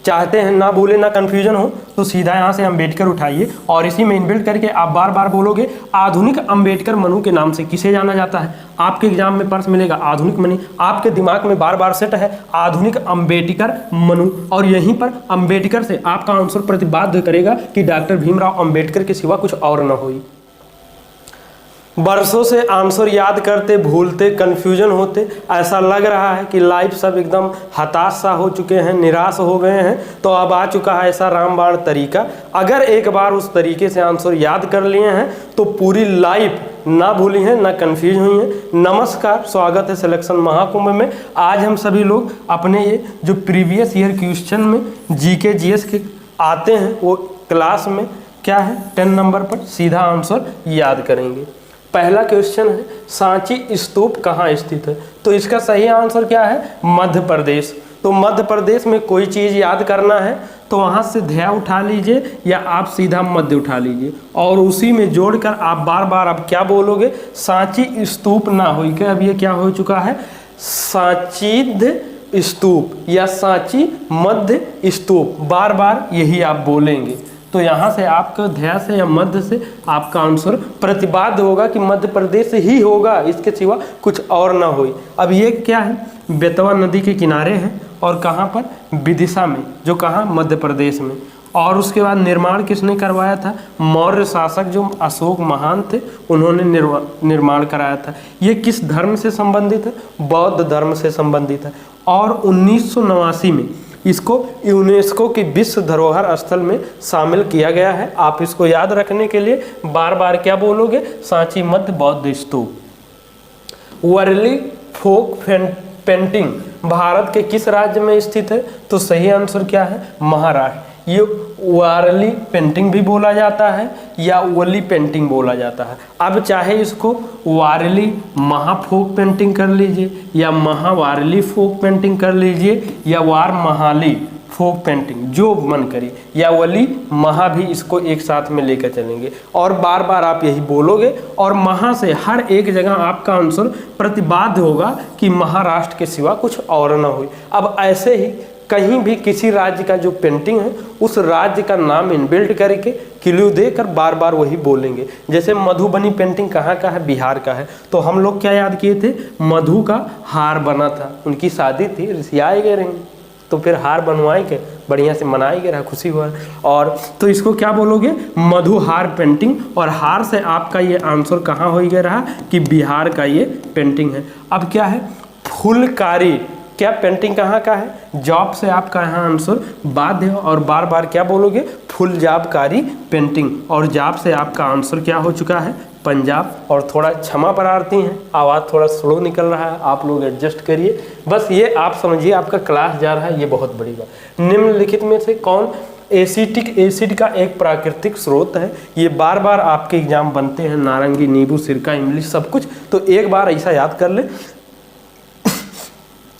चाहते हैं ना भूले ना कन्फ्यूजन हो तो सीधा यहाँ से अम्बेडकर उठाइए और इसी में इनबिल्ट करके आप बार बार बोलोगे आधुनिक अम्बेडकर मनु के नाम से किसे जाना जाता है। आपके एग्जाम में प्रश्न मिलेगा आधुनिक मनु, आपके दिमाग में बार बार सेट है आधुनिक अम्बेडकर मनु, और यहीं पर अम्बेडकर से आपका आंसर प्रतिपाद्य करेगा कि डॉक्टर भीमराव अम्बेडकर के सिवा कुछ और न हो। बरसों से आंसर याद करते भूलते कंफ्यूजन होते, ऐसा लग रहा है कि लाइफ सब एकदम हताश सा हो चुके हैं, निराश हो गए हैं, तो अब आ चुका है ऐसा रामबाण तरीका। अगर एक बार उस तरीके से आंसर याद कर लिए हैं तो पूरी लाइफ ना भूली हैं ना कंफ्यूज हुई हैं। नमस्कार, स्वागत है सिलेक्शन महाकुंभ में। आज हम सभी लोग अपने ये जो प्रीवियस ईयर क्वेश्चन में जीके जीएस के आते हैं वो क्लास में क्या है 10 नंबर पर सीधा आंसर याद करेंगे। पहला क्वेश्चन है सांची स्तूप कहाँ स्थित है, तो इसका सही आंसर क्या है मध्य प्रदेश। तो मध्य प्रदेश में कोई चीज़ याद करना है तो वहाँ से ध्या उठा लीजिए या आप सीधा मध्य उठा लीजिए और उसी में जोड़कर आप बार बार अब क्या बोलोगे सांची स्तूप ना हो क्या, अब ये क्या हो चुका है सांचीद स्तूप या सांची मध्य स्तूप, बार बार यही आप बोलेंगे। तो यहाँ से आपका ध्यान से या मध्य से आपका आंसर प्रतिपाद्य होगा कि मध्य प्रदेश ही होगा, इसके सिवा कुछ और ना हो। अब ये क्या है बेतवा नदी के किनारे है और कहाँ पर विदिशा में, जो कहाँ मध्य प्रदेश में। और उसके बाद निर्माण किसने करवाया था, मौर्य शासक जो अशोक महान थे उन्होंने निर्माण कराया था। ये किस धर्म से संबंधित है, बौद्ध धर्म से संबंधित है। और 1989 में इसको यूनेस्को की विश्व धरोहर स्थल में शामिल किया गया है। आप इसको याद रखने के लिए बार बार क्या बोलोगे सांची मध्य बौद्ध स्तूप। वर्ली फोक पेंटिंग भारत के किस राज्य में स्थित है, तो सही आंसर क्या है महाराष्ट्र। ये वारली पेंटिंग भी बोला जाता है या वली पेंटिंग बोला जाता है। अब चाहे इसको वारली महाफोक पेंटिंग कर लीजिए या महावारली फोक पेंटिंग कर लीजिए या वार महाली फोक पेंटिंग, जो मन करिए, या वली महा भी इसको एक साथ में लेकर चलेंगे और बार बार आप यही बोलोगे और महा से हर एक जगह आपका आंसर प्रतिपाद्य होगा कि महाराष्ट्र के सिवा कुछ और ना हो। अब ऐसे ही कहीं भी किसी राज्य का जो पेंटिंग है उस राज्य का नाम इनबिल्ट करके क्लू देकर बार बार वही बोलेंगे। जैसे मधुबनी पेंटिंग कहाँ का है, बिहार का है, तो हम लोग क्या याद किए थे मधु का हार बना था, उनकी शादी थी, ऋषियाए गए रहेंगे तो फिर हार बनवाए के बढ़िया से मनाई गए रहा, खुशी हुआ। और तो इसको क्या बोलोगे मधु हार पेंटिंग, और हार से आपका ये आंसर कहाँ हो गया रहा कि बिहार का ये पेंटिंग है। अब क्या है फुलकारी, क्या पेंटिंग कहाँ का है, जॉब से आपका यहाँ आंसर बाध्य है और बार बार क्या बोलोगे फुल जाबकारी पेंटिंग, और जाब से आपका आंसर क्या हो चुका है पंजाब। और थोड़ा क्षमा प्रार्थी हैं, आवाज़ थोड़ा स्लो निकल रहा है, आप लोग एडजस्ट करिए। बस ये आप समझिए आपका क्लास जा रहा है, ये बहुत बड़ी बात। निम्नलिखित में से कौन एसिटिक एसिड का एक प्राकृतिक स्रोत है, ये बार बार आपके एग्जाम बनते हैं, नारंगी नींबू सिरका इमली सब कुछ, तो एक बार ऐसा याद कर ले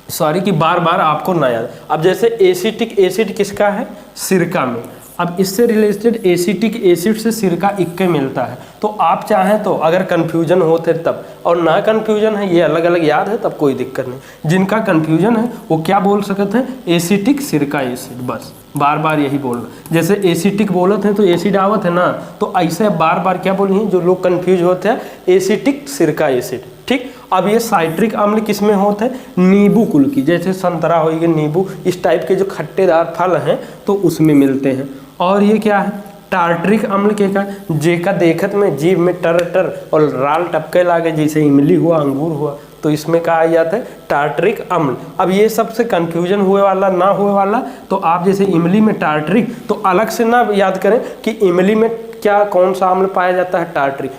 सॉरी कि बार बार आपको ना याद। अब जैसे एसिटिक एसिड किसका है सिरका में, अब इससे रिलेटेड एसिटिक एसिड से सिरका इक्के मिलता है, तो आप चाहें तो अगर कन्फ्यूजन होते तब, और ना कन्फ्यूजन है ये अलग अलग याद है तब कोई दिक्कत नहीं। जिनका कन्फ्यूजन है वो क्या बोल सकते हैं एसिटिक सिरका एसिड, बस बार बार यही बोलना। जैसे एसिटिक बोलत हैं तो एसिड आवत है ना, तो ऐसे बार बार क्या बोलिए जो लोग कन्फ्यूज होते हैं एसिटिक सिरका एसिड, ठीक। अब ये साइट्रिक अम्ल किस में होता है नींबू कुल की, जैसे संतरा हो गया नींबू, इस टाइप के जो खट्टेदार फल हैं तो उसमें मिलते हैं। और ये क्या है टार्ट्रिक अम्ल के का जेका देखत में जीभ में टर टर और राल टपके लागे, जैसे इमली हुआ अंगूर हुआ, तो इसमें कहा जाता है टार्ट्रिक अम्ल। अब ये सबसे कंफ्यूजन हुए वाला ना हुए वाला, तो आप जैसे इमली में टार्ट्रिक, तो अलग से ना याद करें कि इमली में क्या कौन सा अम्ल पाया जाता है टार्ट्रिक,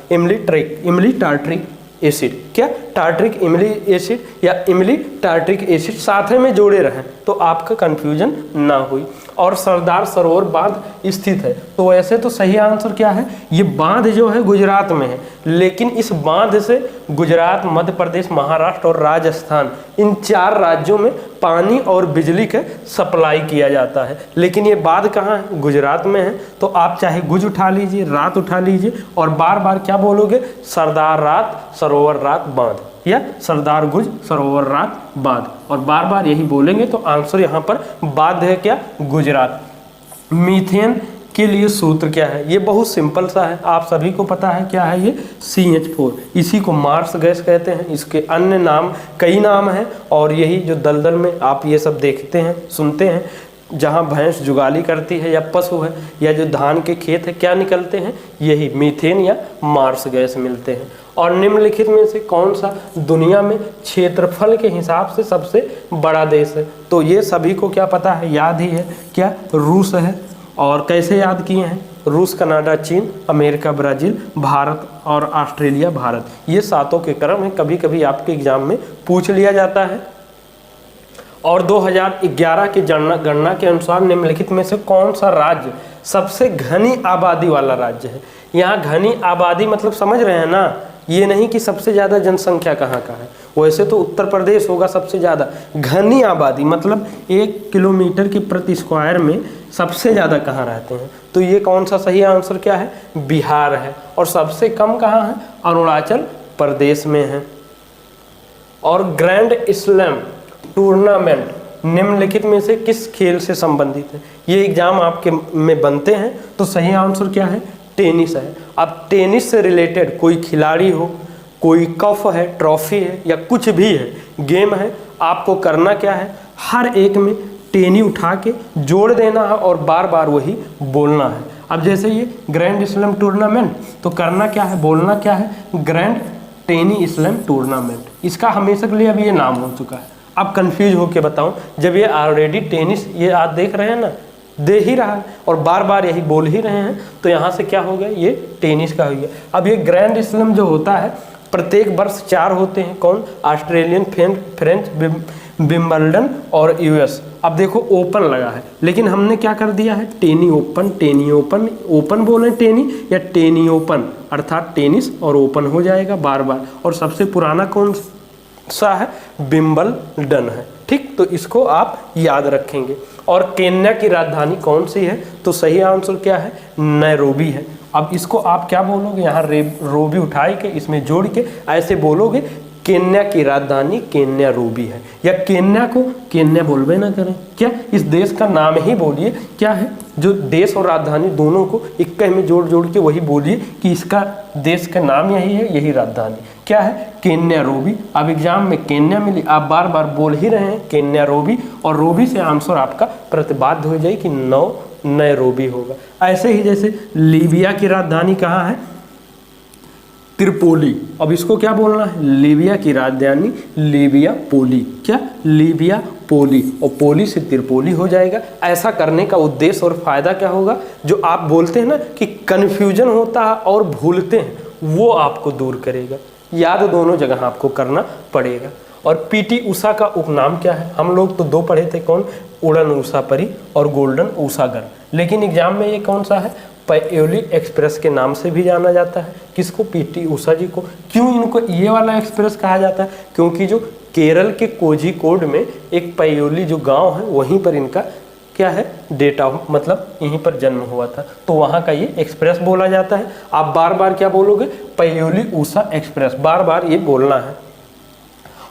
इमली टार्ट्रिक एसिड, क्या टार्ट्रिक इमली एसिड या इमली टार्ट्रिक एसिड साथ में जोड़े रहें तो आपका कंफ्यूजन ना हुई। और सरदार सरोवर बांध स्थित है, तो वैसे तो सही आंसर क्या है ये बांध जो है गुजरात में है, लेकिन इस बांध से गुजरात मध्य प्रदेश महाराष्ट्र और राजस्थान इन 4 राज्यों में पानी और बिजली का सप्लाई किया जाता है। लेकिन ये बांध कहाँ है गुजरात में है, तो आप चाहे गुज उठा लीजिए रात उठा लीजिए और बार बार क्या बोलोगे सरदार रात सरोवर रात बांध। या सरदार गुज सरोवर रात बांध, और बार बार यही बोलेंगे तो आंसर यहाँ पर बांध है क्या, गुजरात। मीथेन के लिए सूत्र क्या है, ये बहुत सिंपल सा है, आप सभी को पता है क्या है ये, CH4। इसी को मार्स गैस कहते हैं, इसके अन्य नाम कई नाम हैं, और यही जो दलदल में आप ये सब देखते हैं सुनते हैं, जहाँ भैंस जुगाली करती है या पशु है या जो धान के खेत है, क्या निकलते हैं, यही मीथेन या मार्स गैस मिलते हैं। और निम्नलिखित में से कौन सा दुनिया में क्षेत्रफल के हिसाब से सबसे बड़ा देश है, तो ये सभी को क्या पता है, याद ही है क्या, रूस है। और कैसे याद किए हैं, रूस, कनाडा, चीन, अमेरिका, ब्राज़ील, भारत और ऑस्ट्रेलिया भारत, ये सातों के क्रम है, कभी कभी आपके एग्जाम में पूछ लिया जाता है। और 2011 की गणना के अनुसार निम्नलिखित में से कौन सा राज्य सबसे घनी आबादी वाला राज्य है। यहाँ घनी आबादी मतलब समझ रहे हैं ना, ये नहीं कि सबसे ज़्यादा जनसंख्या कहाँ का है, वैसे तो उत्तर प्रदेश होगा सबसे ज़्यादा। घनी आबादी मतलब 1 किलोमीटर के प्रति स्क्वायर में सबसे ज़्यादा कहाँ रहते हैं, तो ये कौन सा सही आंसर क्या है, बिहार है। और सबसे कम कहाँ है, अरुणाचल प्रदेश में है। और ग्रैंड स्लैम टूर्नामेंट निम्नलिखित में से किस खेल से संबंधित है, ये एग्जाम आपके में बनते हैं, तो सही आंसर क्या है, टेनिस है। अब टेनिस से रिलेटेड कोई खिलाड़ी हो, कोई कप है, ट्रॉफी है या कुछ भी है, गेम है, आपको करना क्या है, हर एक में टेनी उठा के जोड़ देना है और बार बार वही बोलना है। अब जैसे ये ग्रैंड स्लैम टूर्नामेंट, तो करना क्या है, बोलना क्या है, ग्रैंड टेनी स्लैम टूर्नामेंट। इसका हमेशा के लिए अब ये नाम हो चुका है। अब कंफ्यूज होके बताऊं, जब ये ऑलरेडी टेनिस ये आप देख रहे हैं ना, दे ही रहा है और बार बार यही बोल ही रहे हैं, तो यहाँ से क्या हो गया, ये टेनिस का हो गया। अब ये ग्रैंड स्लैम जो होता है प्रत्येक वर्ष 4 होते हैं, कौन, ऑस्ट्रेलियन, फ्रेंच, विंबलडन और US। अब देखो ओपन लगा है, लेकिन हमने क्या कर दिया है, टेनी ओपन, टेनी ओपन, ओपन बोले टेनी या टेनी ओपन, अर्थात टेनिस और ओपन हो जाएगा बार बार। और सबसे पुराना कौन सा है, विंबलडन है, ठीक, तो इसको आप याद रखेंगे। और केन्या की राजधानी कौन सी है, तो सही आंसर क्या है, नैरोबी है। अब इसको आप क्या बोलोगे, यहाँ रोबी उठाए के इसमें जोड़ के ऐसे बोलोगे, केन्या की राजधानी केन्या रूबी है, या केन्या को केन्या बोलबे ना करें, क्या इस देश का नाम ही बोलिए, क्या है, जो देश और राजधानी दोनों को इक्के में जोड़ जोड़ के वही बोलिए कि इसका देश का नाम यही है, यही राजधानी क्या है, केन्या रोबी। अब एग्जाम में केन्या मिली, आप बार बार बोल ही रहे हैं केन्या रोबी, और रोबी से आंसर आपका प्रतिबाद्ध हो जाए कि नैरोबी होगा। ऐसे ही जैसे लीबिया की राजधानी कहाँ है, त्रिपोली। अब इसको क्या बोलना है, लीबिया की राजधानी लीबिया पोली, क्या, लीबिया पोली, और पोली से त्रिपोली हो जाएगा। ऐसा करने का उद्देश्य और फायदा क्या होगा, जो आप बोलते हैं ना कि कन्फ्यूजन होता है और भूलते हैं, वो आपको दूर करेगा। याद दोनों जगह आपको करना पड़ेगा। और PT उषा का उपनाम क्या है, हम लोग तो 2 पढ़े थे, कौन, उड़न उषा परी और गोल्डन उषागर, लेकिन एग्जाम में ये कौन सा है, पायोली एक्सप्रेस के नाम से भी जाना जाता है। किसको, PT उषा जी को। क्यों इनको ये वाला एक्सप्रेस कहा जाता है, क्योंकि जो केरल के कोझिकोड में एक पायोली जो गांव है, वहीं पर इनका क्या है, डेट ऑफ मतलब यहीं पर जन्म हुआ था, तो वहाँ का ये एक्सप्रेस बोला जाता है। आप बार बार क्या बोलोगे, पायोली उषा एक्सप्रेस, बार बार ये बोलना है।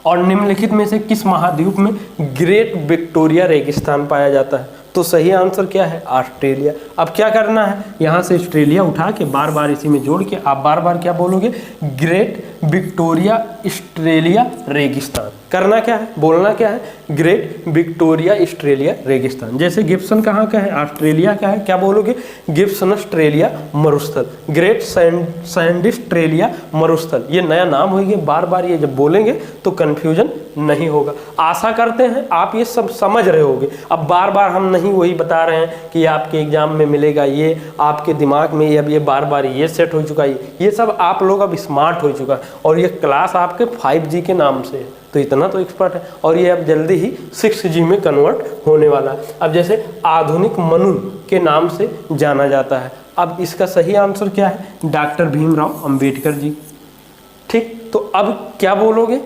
और निम्नलिखित में से किस महाद्वीप में ग्रेट विक्टोरिया रेगिस्तान पाया जाता है, तो सही आंसर क्या है, ऑस्ट्रेलिया। अब क्या करना है, यहाँ से ऑस्ट्रेलिया उठा के बार बार इसी में जोड़ के आप बार बार क्या बोलोगे, ग्रेट विक्टोरिया ऑस्ट्रेलिया रेगिस्तान। करना क्या है, बोलना क्या है, ग्रेट विक्टोरिया ऑस्ट्रेलिया रेगिस्तान। जैसे गिब्सन कहाँ का है, ऑस्ट्रेलिया का है, क्या बोलोगे, गिब्सन ऑस्ट्रेलिया मरुस्थल, ग्रेट सैंडिस्ट्रेलिया मरुस्थल। ये नया नाम होगी, बार बार ये जब बोलेंगे तो कन्फ्यूजन नहीं होगा। आशा करते हैं आप ये सब समझ रहे होगे। अब बार बार हम नहीं वही बता रहे हैं कि आपके एग्जाम में मिलेगा, ये आपके दिमाग में अब ये बार बार ये सेट हो चुका है, ये सब आप लोग अब स्मार्ट हो चुका है, और ये क्लास आपके 5G के नाम से है, तो इतना तो एक्सपर्ट है, और ये अब जल्दी ही 6G में कन्वर्ट होने वाला है। अब जैसे आधुनिक मनु के नाम से जाना जाता है, अब इसका सही आंसर क्या है, डॉक्टर भीमराव अंबेडकर जी, ठीक। तो अब क्या बोलोगे,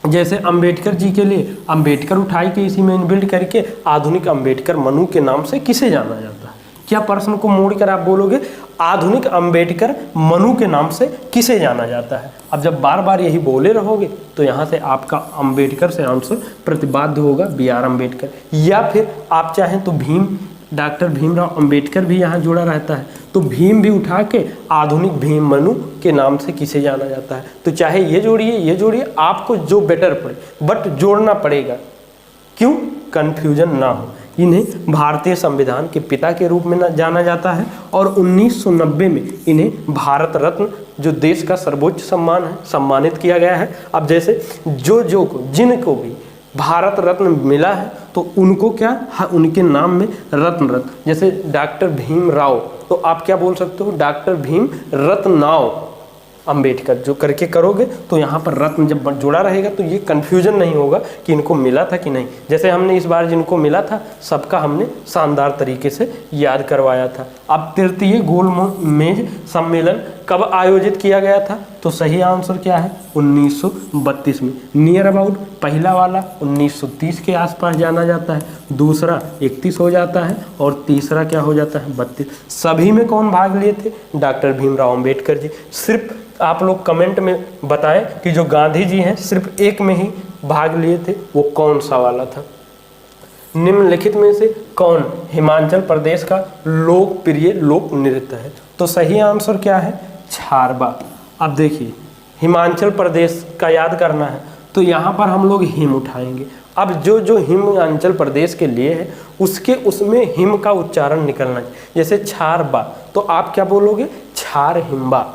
जैसे अंबेडकर जी के लिए अंबेडकर उठाई के इसी में इनबिल्ड करके आधुनिक अंबेडकर मनु के नाम से किसे जाना जाता है, क्या प्रश्न को मोड़कर आप बोलोगे, आधुनिक अंबेडकर मनु के नाम से किसे जाना जाता है। अब जब बार बार यही बोले रहोगे तो यहाँ से आपका अंबेडकर से आंसर प्रतिपाद्य होगा बी आर अम्बेडकर, या फिर आप चाहें तो भीम, डॉक्टर भीमराव अंबेडकर भी यहाँ जुड़ा रहता है, तो भीम भी उठा के आधुनिक भीम मनु के नाम से किसे जाना जाता है। तो चाहे ये जोड़िए आपको जो बेटर पड़े, बट जोड़ना पड़ेगा, क्यों, कन्फ्यूजन ना हो। इन्हें भारतीय संविधान के पिता के रूप में जाना जाता है और 1990 में इन्हें भारत रत्न, जो देश का सर्वोच्च सम्मान है, सम्मानित किया गया है। अब जैसे जिनको भी भारत रत्न मिला है तो उनको क्या, उनके नाम में रत्न, जैसे डॉक्टर भीमराव, तो आप क्या बोल सकते हो, डॉक्टर भीम रत्नाव अंबेडकर, जो करके करोगे तो यहाँ पर रत्न जब जुड़ा रहेगा तो ये कन्फ्यूजन नहीं होगा कि इनको मिला था कि नहीं। जैसे हमने इस बार जिनको मिला था सबका हमने शानदार तरीके से याद करवाया था। अब तृतीय गोल मेज सम्मेलन कब आयोजित किया गया था, तो सही आंसर क्या है, 1932 में। नियर अबाउट पहला वाला 1930 के आसपास जाना जाता है, दूसरा 31 हो जाता है और तीसरा क्या हो जाता है, 32। सभी में कौन भाग लिए थे, डॉक्टर भीमराव अंबेडकर जी। सिर्फ आप लोग कमेंट में बताएं कि जो गांधी जी हैं सिर्फ एक में ही भाग लिए थे, वो कौन सा वाला था। निम्नलिखित में से कौन हिमाचल प्रदेश का लोकप्रिय लोक नृत्य है, तो सही आंसर क्या है, छारबा। अब देखिए हिमाचल प्रदेश का याद करना है तो यहाँ पर हम लोग हिम उठाएंगे। अब जो हिमाचल प्रदेश के लिए है उसमें हिम का उच्चारण निकलना चाहिए। जैसे छारबा तो आप क्या बोलोगे, छार हिम्बा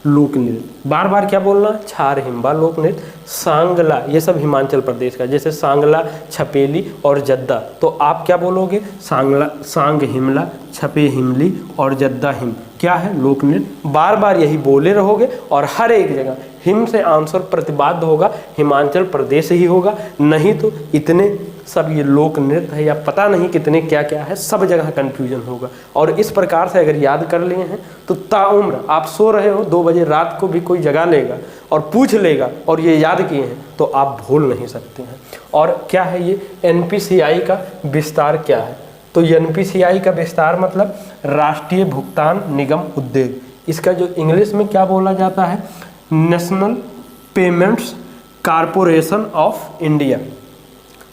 लोक नृत्य, बार बार क्या बोलना, छार हिम्बा लोक नृत्य। सांगला, ये सब हिमाचल प्रदेश का, जैसे सांगला, छपेली और जद्दा, तो आप क्या बोलोगे, सांगला, सांग हिमला, छपे हिमली और जद्दा हिम, क्या है, लोक नृत्य। बार बार यही बोले रहोगे और हर एक जगह हिम से आंसर प्रतिपाद्य होगा, हिमाचल प्रदेश ही होगा, नहीं तो इतने सब ये लोक नृत्य है या पता नहीं कितने क्या क्या है, सब जगह कन्फ्यूजन होगा। और इस प्रकार से अगर याद कर लिए हैं तो ताउम्र आप सो रहे हो 2 बजे रात को भी कोई जगा लेगा और पूछ लेगा और ये याद किए हैं तो आप भूल नहीं सकते हैं। और क्या है ये NPCI का विस्तार क्या है, तो NPCI का विस्तार मतलब राष्ट्रीय भुगतान निगम उद्योग, इसका जो इंग्लिश में क्या बोला जाता है, national payments corporation of India.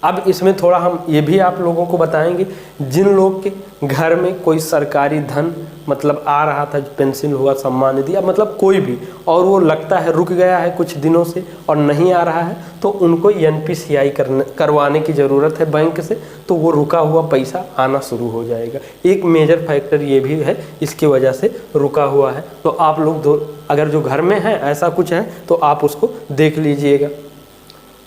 अब इसमें थोड़ा हम ये भी आप लोगों को बताएंगे, जिन लोग के घर में कोई सरकारी धन मतलब आ रहा था, पेंशन हुआ, सम्मान निधि, अब मतलब कोई भी, और वो लगता है रुक गया है कुछ दिनों से और नहीं आ रहा है, तो उनको NPCI करवाने की ज़रूरत है बैंक से, तो वो रुका हुआ पैसा आना शुरू हो जाएगा। एक मेजर फैक्टर ये भी है, इसकी वजह से रुका हुआ है। तो आप लोग अगर जो घर में है ऐसा कुछ है तो आप उसको देख लीजिएगा।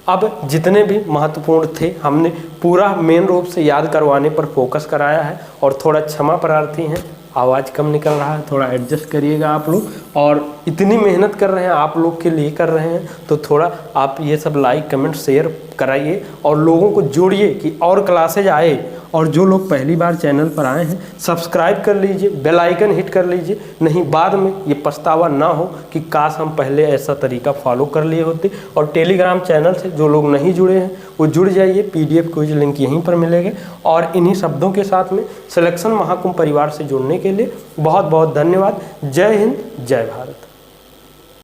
अब जितने भी महत्वपूर्ण थे हमने पूरा मेन रूप से याद करवाने पर फोकस कराया है, और थोड़ा क्षमा प्रार्थी हैं, आवाज़ कम निकल रहा है, थोड़ा एडजस्ट करिएगा आप लोग। और इतनी मेहनत कर रहे हैं आप लोग के लिए कर रहे हैं तो थोड़ा आप ये सब लाइक कमेंट शेयर कराइए और लोगों को जोड़िए कि और क्लासेज आए। और जो लोग पहली बार चैनल पर आए हैं सब्सक्राइब कर लीजिए, बेल आइकन हिट कर लीजिए, नहीं बाद में ये पछतावा ना हो कि काश हम पहले ऐसा तरीका फॉलो कर लिए होते। और टेलीग्राम चैनल से जो लोग नहीं जुड़े हैं वो जुड़ जाइए, PDF क्विज लिंक यहीं पर मिलेगा। और इन्हीं शब्दों के साथ में सिलेक्शन महाकुंभ परिवार से जुड़ने के लिए बहुत बहुत धन्यवाद। जय हिंद, जय भारत।